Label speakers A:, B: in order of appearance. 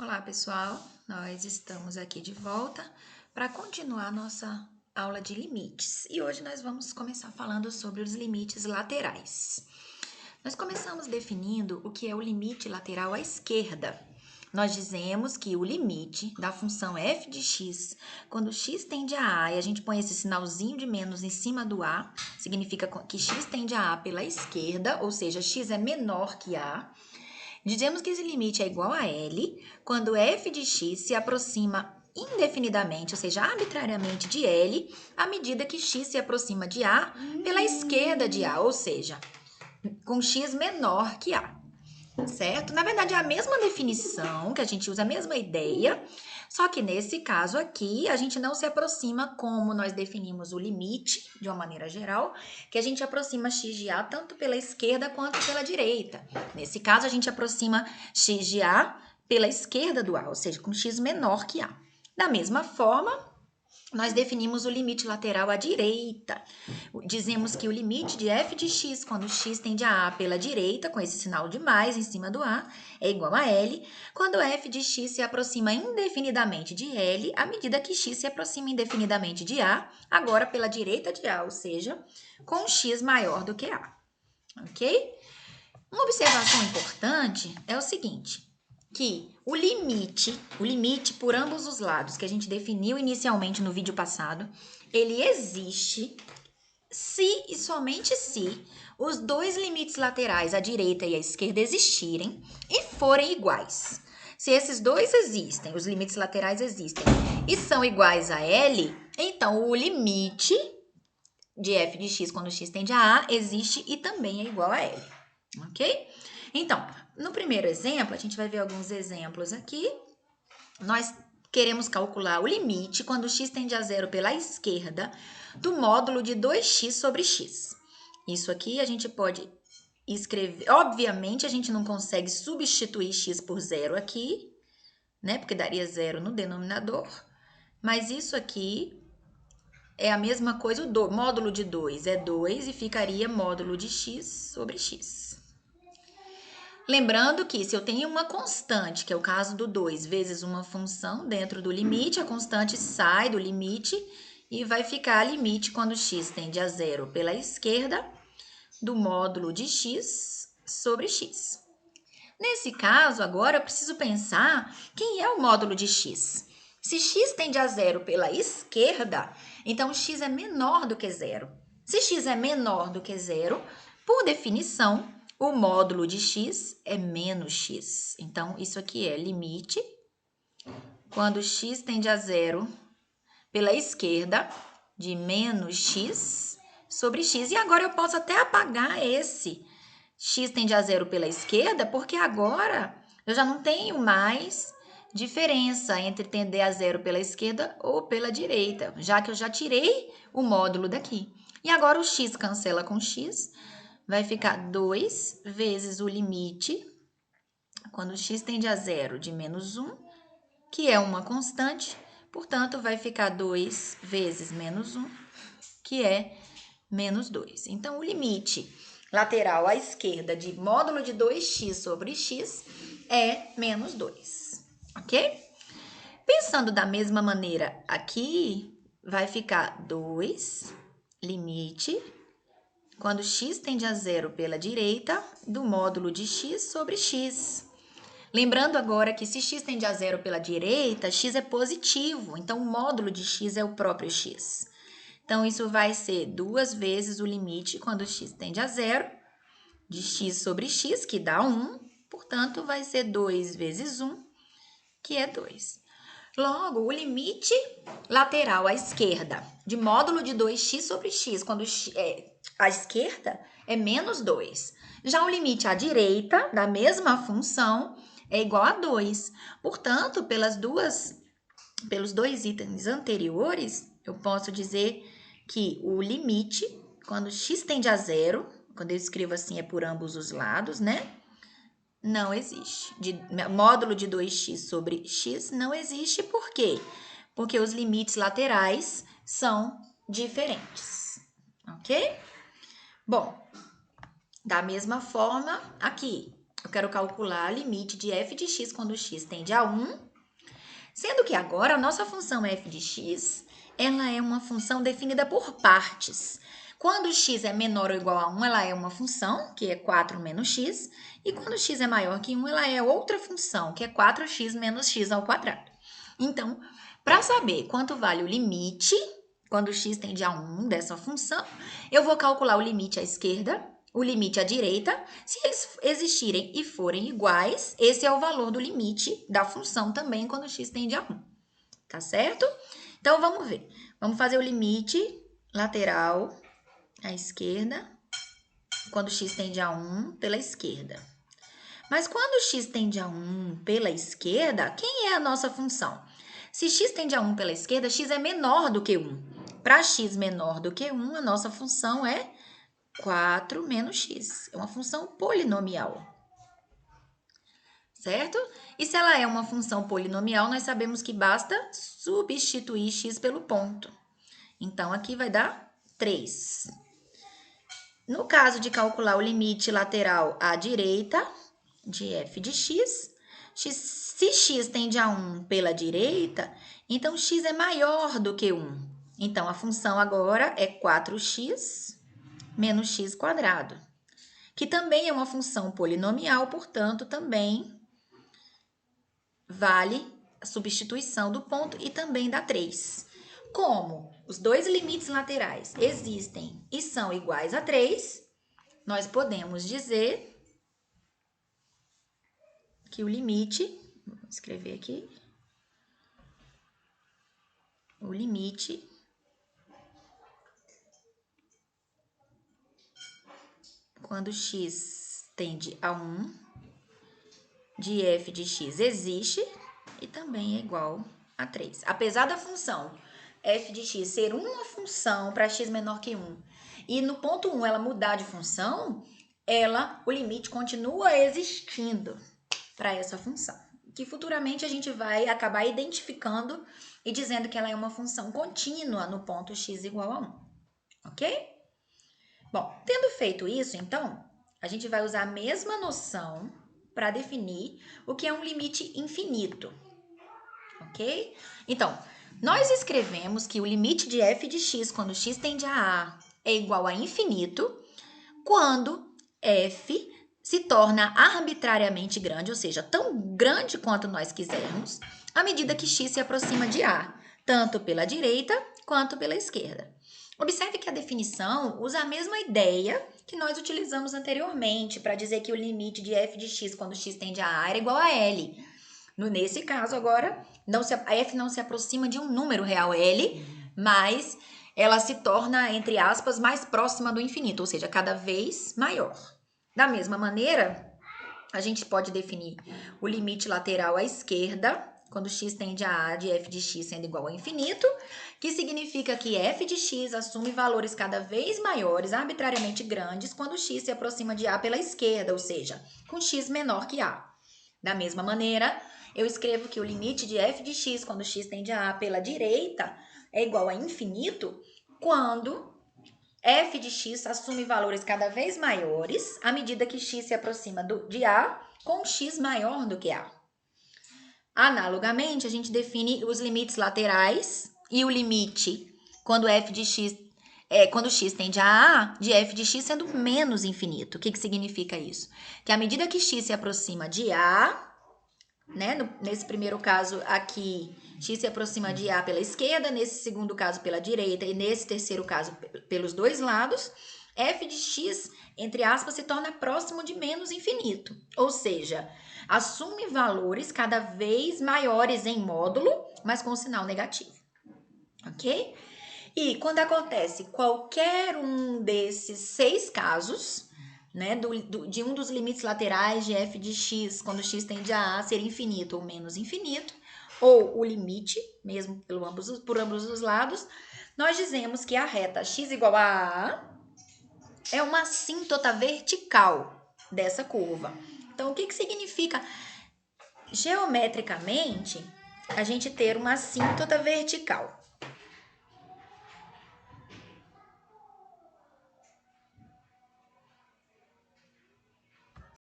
A: Olá, pessoal! Nós estamos aqui de volta para continuar nossa aula de limites. E hoje nós vamos começar falando sobre os limites laterais. Nós começamos definindo o que é o limite lateral à esquerda. Nós dizemos que o limite da função f de x, quando x tende a a e a gente põe esse sinalzinho de menos em cima do a, significa que x tende a pela esquerda, ou seja, x é menor que a. Dizemos que esse limite é igual a L quando f de x se aproxima indefinidamente, ou seja, arbitrariamente de L, à medida que x se aproxima de A pela esquerda de A, ou seja, com x menor que A, certo? Na verdade, é a mesma definição, que a gente usa a mesma ideia, só que nesse caso aqui, a gente não se aproxima como nós definimos o limite, de uma maneira geral, que a gente aproxima x de A tanto pela esquerda quanto pela direita. Nesse caso, a gente aproxima x de A pela esquerda do A, ou seja, com x menor que A. Da mesma forma, nós definimos o limite lateral à direita. Dizemos que o limite de f de x, quando x tende a a pela direita, com esse sinal de mais em cima do a, é igual a L, quando f de x se aproxima indefinidamente de L, à medida que x se aproxima indefinidamente de a, agora pela direita de a, ou seja, com x maior do que a. Ok? Uma observação importante é o seguinte, que o limite por ambos os lados, que a gente definiu inicialmente no vídeo passado, ele existe se e somente se os dois limites laterais, a direita e a esquerda, existirem e forem iguais. Se esses dois existem, os limites laterais existem, e são iguais a L, então o limite de f de x quando x tende a existe e também é igual a L, ok? Então, no primeiro exemplo, a gente vai ver alguns exemplos aqui. Nós queremos calcular o limite quando x tende a zero pela esquerda do módulo de 2x sobre x. Isso aqui a gente pode escrever. Obviamente, a gente não consegue substituir x por zero aqui, né? Porque daria zero no denominador. Mas isso aqui é a mesma coisa, o módulo de 2 é 2 e ficaria módulo de x sobre x. Lembrando que se eu tenho uma constante, que é o caso do 2, vezes uma função dentro do limite, a constante sai do limite e vai ficar limite quando x tende a zero pela esquerda do módulo de x sobre x. Nesse caso, agora eu preciso pensar quem é o módulo de x. Se x tende a zero pela esquerda, então x é menor do que zero. Se x é menor do que zero, por definição, o módulo de x é menos x. Então, isso aqui é limite quando x tende a zero pela esquerda de menos x sobre x. E agora eu posso até apagar esse x tende a zero pela esquerda, porque agora eu já não tenho mais diferença entre tender a zero pela esquerda ou pela direita, já que eu já tirei o módulo daqui. E agora o x cancela com x, vai ficar 2 vezes o limite, quando x tende a zero, de menos 1, que é uma constante, portanto, vai ficar 2 vezes menos 1, que é menos 2. Então, o limite lateral à esquerda de módulo de 2x sobre x é menos 2, ok? Pensando da mesma maneira aqui, vai ficar 2, limite, quando x tende a zero pela direita, do módulo de x sobre x. Lembrando agora que se x tende a zero pela direita, x é positivo, então o módulo de x é o próprio x. Então, isso vai ser 2 vezes o limite quando x tende a zero, de x sobre x, que dá 1. Portanto, vai ser 2 vezes 1, que é 2. Logo, o limite lateral à esquerda de módulo de 2x sobre x, quando a esquerda é menos 2. Já o limite à direita da mesma função é igual a 2. Portanto, pelos dois itens anteriores, eu posso dizer que o limite, quando x tende a zero, quando eu escrevo assim é por ambos os lados, né? Não existe. Módulo de 2x sobre x não existe, por quê? Porque os limites laterais são diferentes, ok? Bom, da mesma forma, aqui, Eu quero calcular o limite de f de x quando x tende a 1, sendo que agora a nossa função f de x, ela é uma função definida por partes. Quando x é menor ou igual a 1, ela é uma função, que é 4 menos x, e quando x é maior que 1, ela é outra função, que é 4x menos x ao quadrado. Então, para saber quanto vale o limite, quando x tende a 1 dessa função, eu vou calcular o limite à esquerda, o limite à direita. Se eles existirem e forem iguais, esse é o valor do limite da função também quando x tende a 1. Tá certo? Então, vamos ver. Vamos fazer o limite lateral à esquerda, quando x tende a 1 pela esquerda. Mas quando x tende a 1 pela esquerda, quem é a nossa função? Se x tende a 1 pela esquerda, x é menor do que 1. Para x menor do que 1, a nossa função é 4 menos x. É uma função polinomial. Certo? E se ela é uma função polinomial, nós sabemos que basta substituir x pelo ponto. Então, aqui vai dar 3. No caso de calcular o limite lateral à direita de f de x, se x tende a 1 pela direita, então x é maior do que 1. Então, a função agora é 4x menos x quadrado, que também é uma função polinomial, portanto, também vale a substituição do ponto e também dá 3. Como os dois limites laterais existem e são iguais a 3, nós podemos dizer que o limite, vou escrever aqui, o limite quando x tende a 1 de f de x existe e também é igual a 3. Apesar da função f de x ser uma função para x menor que 1 e no ponto 1 ela mudar de função, o limite continua existindo para essa função, que futuramente a gente vai acabar identificando e dizendo que ela é uma função contínua no ponto x igual a 1, ok? Bom, tendo feito isso, então, a gente vai usar a mesma noção para definir o que é um limite infinito, ok? Então, nós escrevemos que o limite de f de x quando x tende a A é igual a infinito quando f se torna arbitrariamente grande, ou seja, tão grande quanto nós quisermos, à medida que x se aproxima de A, tanto pela direita quanto pela esquerda. Observe que a definição usa a mesma ideia que nós utilizamos anteriormente para dizer que o limite de f de x quando x tende a A era igual a L. Nesse caso, agora, a f não se aproxima de um número real L, mas ela se torna, entre aspas, mais próxima do infinito, ou seja, cada vez maior. Da mesma maneira, a gente pode definir o limite lateral à esquerda, quando x tende a A de f de x sendo igual a infinito, que significa que f de x assume valores cada vez maiores, arbitrariamente grandes, quando x se aproxima de A pela esquerda, ou seja, com x menor que A. Da mesma maneira, eu escrevo que o limite de f de x quando x tende a A pela direita é igual a infinito quando f de x assume valores cada vez maiores à medida que x se aproxima de A com x maior do que A. Analogamente, a gente define os limites laterais e o limite quando f de x quando x tende a A, de f de x sendo menos infinito. O que significa isso? Que à medida que x se aproxima de A, né, nesse primeiro caso aqui, x se aproxima de A pela esquerda, nesse segundo caso pela direita e nesse terceiro caso pelos dois lados, f de x, entre aspas, se torna próximo de menos infinito. Ou seja, assume valores cada vez maiores em módulo, mas com sinal negativo. Ok? E quando acontece qualquer um desses 6 casos, né, de um dos limites laterais de f de x, quando x tende a A ser infinito ou menos infinito, ou o limite, mesmo por ambos os lados, nós dizemos que a reta x igual a A é uma assíntota vertical dessa curva. Então, o que significa geometricamente a gente ter uma assíntota vertical?